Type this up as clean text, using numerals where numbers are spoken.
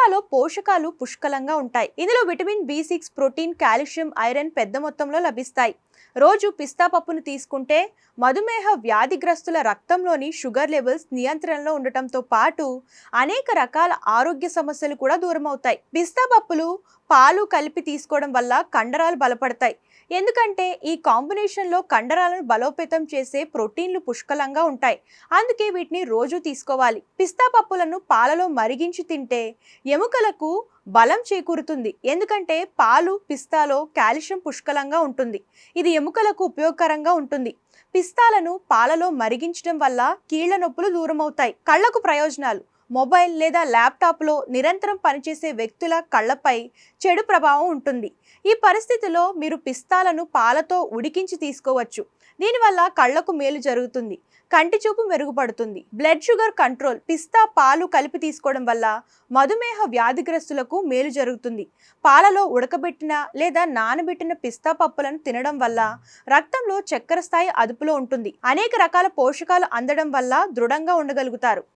పిస్తాలో పోషకాలు పుష్కలంగా ఉంటాయి. ఇందులో vitamin B6, protein, calcium, iron పెద్ద మొత్తంలో లభిస్తాయి. రోజు పిస్తా పప్పును తీసుకుంటే మధుమేహ వ్యాధిగ్రస్తుల రక్తంలోని షుగర్ లెవెల్స్ నియంత్రణలో ఉండటంతో పాటు అనేక రకాల ఆరోగ్య సమస్యలు కూడా దూరం అవుతాయి. పిస్తా పప్పులు పాలు కలిపి తీసుకోవడం వల్ల కండరాలు బలపడతాయి. ఎందుకంటే ఈ కాంబినేషన్లో కండరాలను బలోపేతం చేసే ప్రోటీన్లు పుష్కలంగా ఉంటాయి. అందుకే వీటిని రోజు తీసుకోవాలి. పిస్తా పప్పులను పాలలో మరిగించి తింటే ఎముకలకు బలం చేకూరుతుంది. ఎందుకంటే పాలు పిస్తాలో కాల్షియం పుష్కలంగా ఉంటుంది. ఇది ఎముకలకు ఉపయోగకరంగా ఉంటుంది. పిస్తాలను పాలలో మరిగించడం వల్ల కీళ్ల నొప్పులు దూరం అవుతాయి. కళ్లకు ప్రయోజనాలు. మొబైల్ లేదా ల్యాప్టాప్లో నిరంతరం పనిచేసే వ్యక్తుల కళ్లపై చెడు ప్రభావం ఉంటుంది. ఈ పరిస్థితిలో మీరు పిస్తాలను పాలతో ఉడికించి తీసుకోవచ్చు. దీనివల్ల కళ్లకు మేలు జరుగుతుంది. కంటి చూపు మెరుగుపడుతుంది. Blood sugar control. పిస్తా పాలు కలిపి తీసుకోవడం వల్ల మధుమేహ వ్యాధిగ్రస్తులకు మేలు జరుగుతుంది. పాలలో ఉడకబెట్టిన లేదా నానబెట్టిన పిస్తా పప్పులను తినడం వల్ల రక్తంలో చక్కెర స్థాయి అదుపులో ఉంటుంది. అనేక రకాల పోషకాలు అందడం వల్ల దృఢంగా ఉండగలుగుతారు.